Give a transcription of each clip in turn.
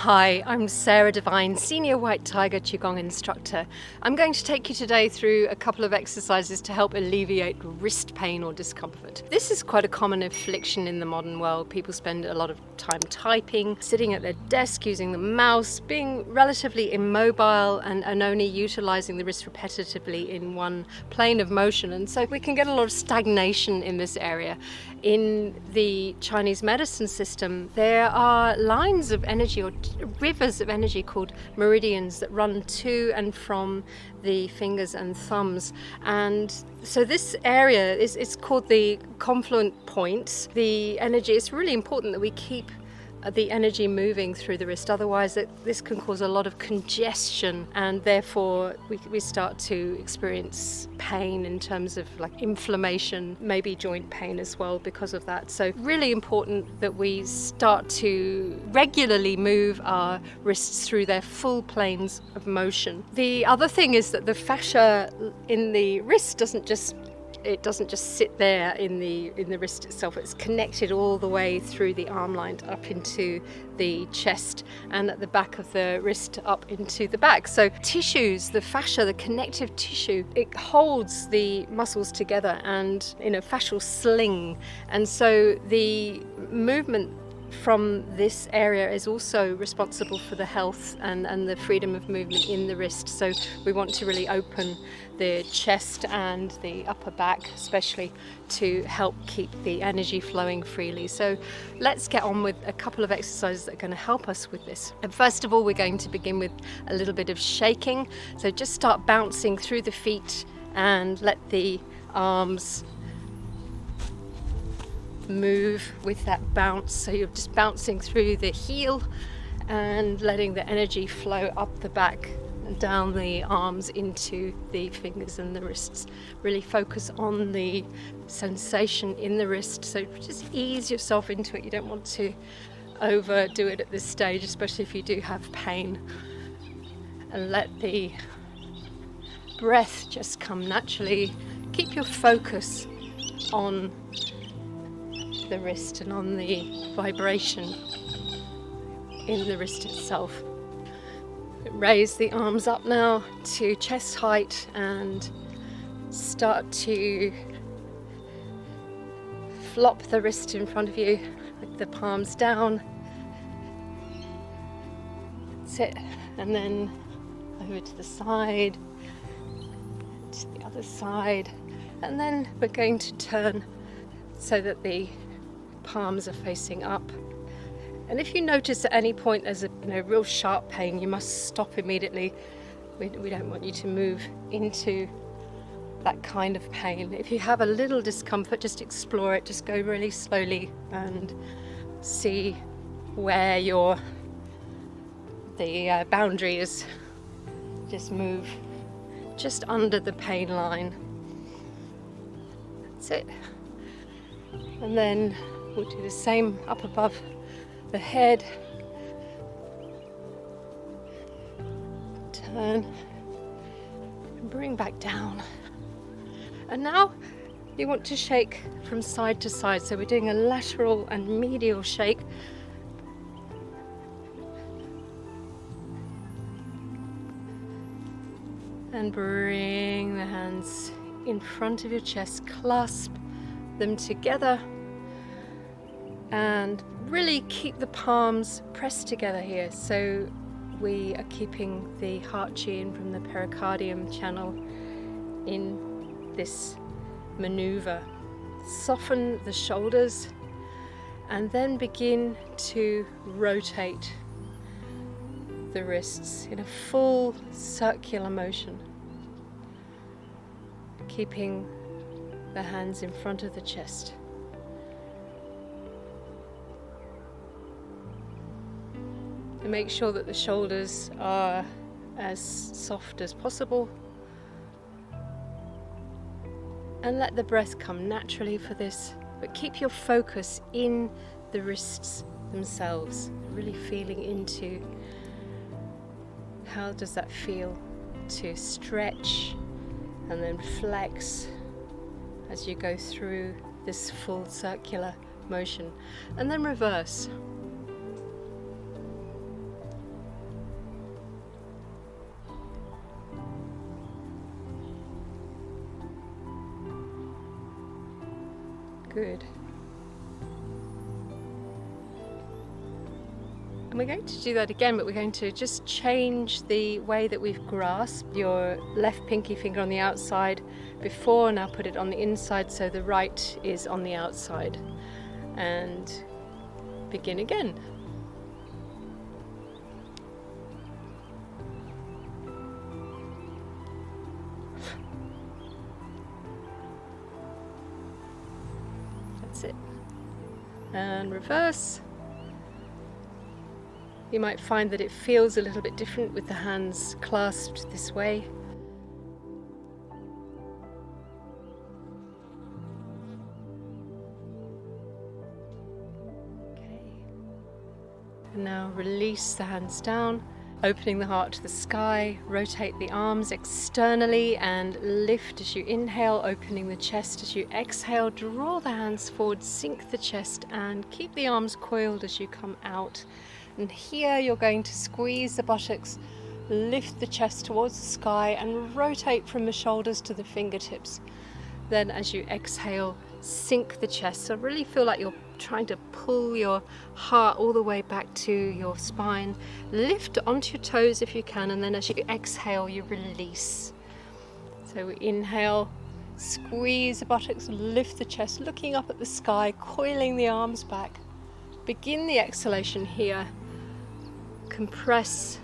Hi, I'm Sarah Devine, Senior White Tiger Qigong instructor. I'm going to take you today through a couple of exercises to help alleviate wrist pain or discomfort. This is quite a common affliction in the modern world. People spend a lot of time typing, sitting at their desk, using the mouse, being relatively immobile and only utilizing the wrist repetitively in one plane of motion. And so we can get a lot of stagnation in this area. In the Chinese medicine system, there are lines of energy or rivers of energy called meridians that run to and from the fingers and thumbs. And so this area is called the confluent points. The energy, it's really important that we keep the energy moving through the wrist, otherwise this can cause a lot of congestion, and therefore we start to experience pain in terms of like inflammation, maybe joint pain as well because of that. So really important that we start to regularly move our wrists through their full planes of motion. The other thing is that the fascia in the wrist doesn't just sit there in the wrist itself. It's connected all the way through the arm line up into the chest, and at the back of the wrist up into the back. So tissues, the fascia, the connective tissue, it holds the muscles together and in a fascial sling. And so the movement from this area is also responsible for the health and the freedom of movement in the wrist. So we want to really open the chest and the upper back especially to help keep the energy flowing freely. So let's get on with a couple of exercises that are going to help us with this. And first of all, we're going to begin with a little bit of shaking. So just start bouncing through the feet and let the arms move with that bounce. So you're just bouncing through the heel and letting the energy flow up the back and down the arms into the fingers and the wrists. Really focus on the sensation in the wrist. So just ease yourself into it. You don't want to overdo it at this stage, especially if you do have pain. And let the breath just come naturally. Keep your focus on the wrist and on the vibration in the wrist itself. Raise the arms up now to chest height and start to flop the wrist in front of you with the palms down. That's it. And then over to the side, to the other side, and then we're going to turn so that the palms are facing up. And if you notice at any point there's a real sharp pain, you must stop immediately. We don't want you to move into that kind of pain. If you have a little discomfort, just explore it. Just go really slowly and see where the boundary is. Just move just under the pain line. That's it. And then we'll do the same up above the head. Turn and bring back down. And now you want to shake from side to side. So we're doing a lateral and medial shake. And bring the hands in front of your chest, clasp them together, and really keep the palms pressed together here. So we are keeping the heart chi in from the pericardium channel in this maneuver. Soften the shoulders and then begin to rotate the wrists in a full circular motion, keeping the hands in front of the chest. And make sure that the shoulders are as soft as possible. And let the breath come naturally for this, but keep your focus in the wrists themselves, really feeling into how does that feel to stretch and then flex as you go through this full circular motion, and then reverse. Good. And we're going to do that again, but we're going to just change the way that we've grasped your left pinky finger on the outside before. Now put it on the inside so the right is on the outside. And begin again. That's it. And reverse. You might find that it feels a little bit different with the hands clasped this way. Okay. And now release the hands down, opening the heart to the sky. Rotate the arms externally and lift as you inhale, opening the chest as you exhale. Draw the hands forward, sink the chest, and keep the arms coiled as you come out. And here you're going to squeeze the buttocks, lift the chest towards the sky and rotate from the shoulders to the fingertips. Then as you exhale, sink the chest. So really feel like you're trying to pull your heart all the way back to your spine. Lift onto your toes if you can, and then as you exhale, you release. So we inhale, squeeze the buttocks, lift the chest, looking up at the sky, coiling the arms back. Begin the exhalation here. Compress.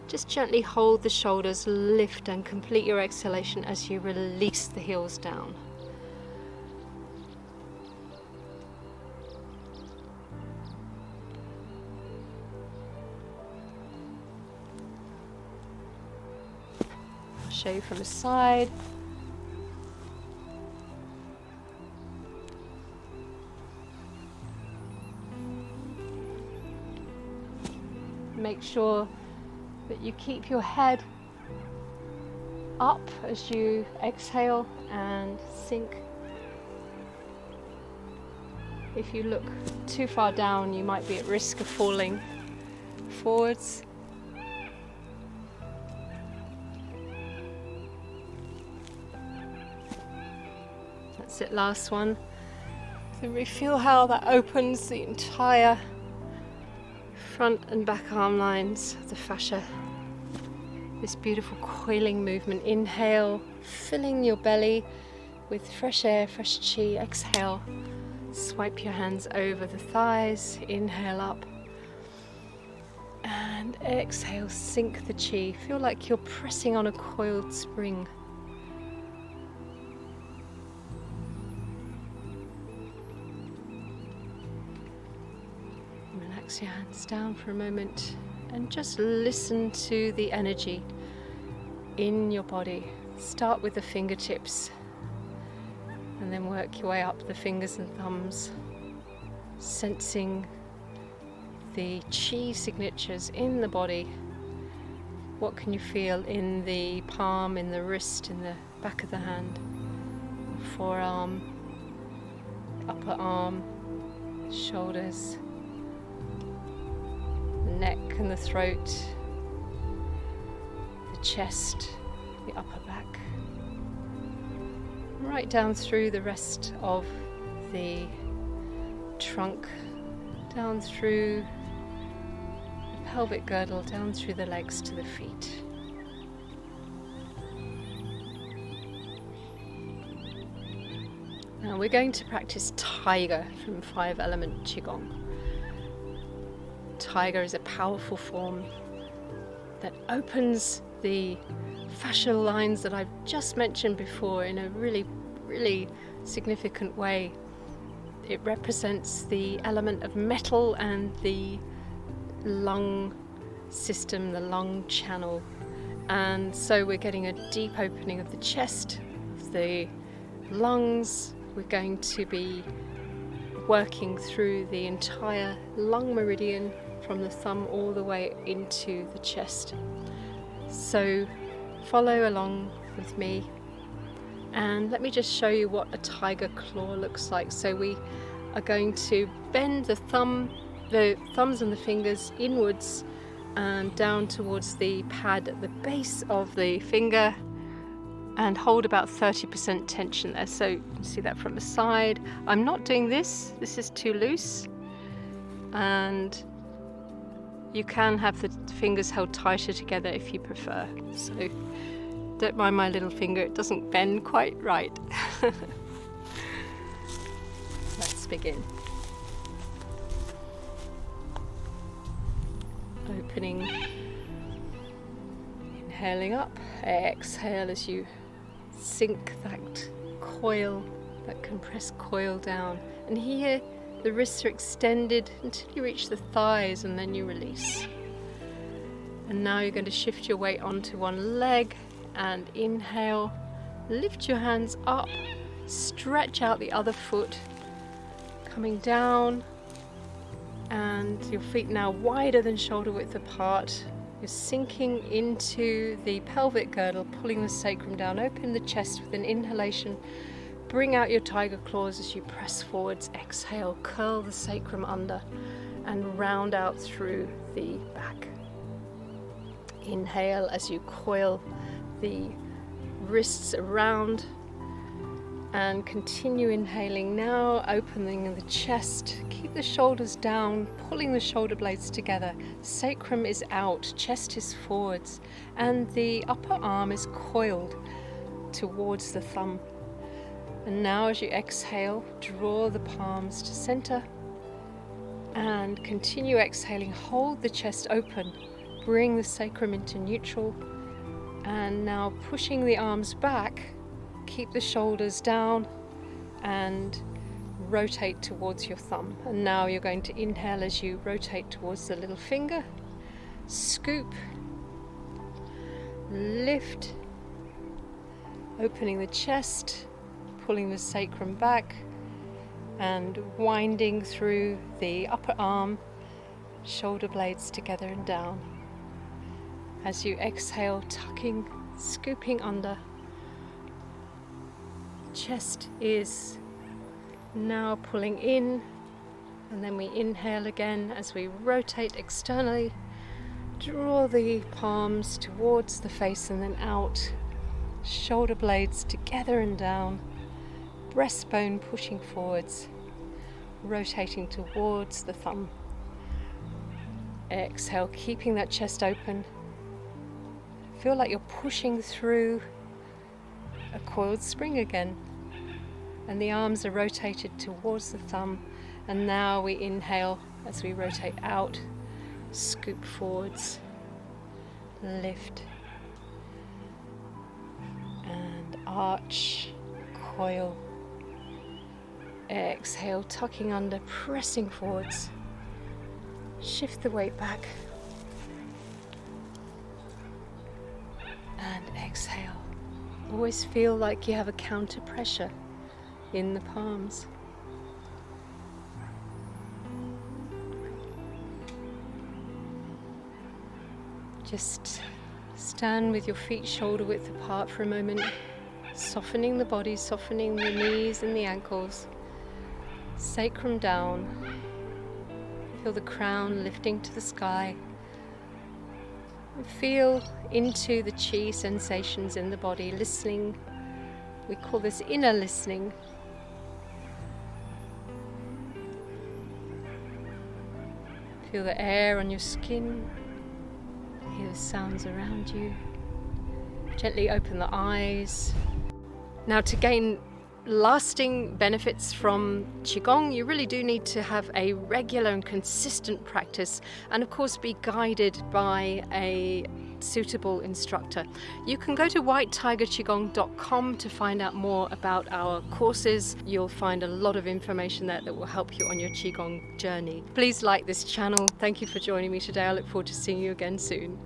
Just gently hold the shoulders, lift and complete your exhalation as you release the heels down. I'll show you from the side. Make sure that you keep your head up as you exhale and sink. If you look too far down, you might be at risk of falling forwards. That's it, last one. So we feel how that opens the entire front and back arm lines of the fascia. This beautiful coiling movement. Inhale, filling your belly with fresh air, fresh chi. Exhale, swipe your hands over the thighs. Inhale up. And exhale, sink the chi. Feel like you're pressing on a coiled spring. Relax your hands down for a moment and just listen to the energy in your body. Start with the fingertips and then work your way up the fingers and thumbs, sensing the chi signatures in the body. What can you feel in the palm, in the wrist, in the back of the hand, forearm, upper arm, shoulders, the neck and the throat, the chest, the upper back, right down through the rest of the trunk, down through the pelvic girdle, down through the legs to the feet. Now we're going to practice Tiger from 5-element Qigong. Tiger is a powerful form that opens the fascial lines that I've just mentioned before in a really, really significant way. It represents the element of metal and the lung system, the lung channel. And so we're getting a deep opening of the chest, of the lungs. We're going to be working through the entire lung meridian from the thumb all the way into the chest. So follow along with me and let me just show you what a tiger claw looks like. So we are going to bend the thumbs and the fingers inwards and down towards the pad at the base of the finger, and hold about 30% tension there. So you can see that from the side. I'm not doing this. This is too loose. And you can have the fingers held tighter together if you prefer. So don't mind my little finger, it doesn't bend quite right. Let's begin. Opening, inhaling up, exhale as you sink that coil, that compressed coil down. And here the wrists are extended until you reach the thighs, and then you release. And now you're going to shift your weight onto one leg and inhale, lift your hands up, stretch out the other foot, coming down, and your feet now wider than shoulder width apart. You're sinking into the pelvic girdle, pulling the sacrum down. Open the chest with an inhalation. Bring out your tiger claws as you press forwards. Exhale, curl the sacrum under and round out through the back. Inhale as you coil the wrists around, and continue inhaling now, opening the chest. Keep the shoulders down, pulling the shoulder blades together. Sacrum is out, chest is forwards, and the upper arm is coiled towards the thumb. And now as you exhale, draw the palms to center and continue exhaling. Hold the chest open, bring the sacrum into neutral, and now pushing the arms back, keep the shoulders down and rotate towards your thumb. And now you're going to inhale as you rotate towards the little finger, scoop, lift, opening the chest, pulling the sacrum back and winding through the upper arm, shoulder blades together and down. As you exhale, tucking, scooping under. Chest is now pulling in, and then we inhale again as we rotate externally. Draw the palms towards the face and then out. Shoulder blades together and down. Breastbone pushing forwards, rotating towards the thumb. Exhale, keeping that chest open. Feel like you're pushing through a coiled spring again. And the arms are rotated towards the thumb. And now we inhale as we rotate out, scoop forwards, lift, and arch, coil. Exhale, tucking under, pressing forwards. Shift the weight back. And exhale. Always feel like you have a counter pressure in the palms. Just stand with your feet shoulder width apart for a moment, softening the body, softening the knees and the ankles. Sacrum down. Feel the crown lifting to the sky. And feel into the chi sensations in the body, listening. We call this inner listening. Feel the air on your skin. Hear the sounds around you. Gently open the eyes. Now, to gain lasting benefits from Qigong, you really do need to have a regular and consistent practice, and of course be guided by a suitable instructor. You can go to whitetigerqigong.com to find out more about our courses. You'll find a lot of information there that will help you on your Qigong journey. Please like this channel. Thank you for joining me today. I look forward to seeing you again soon.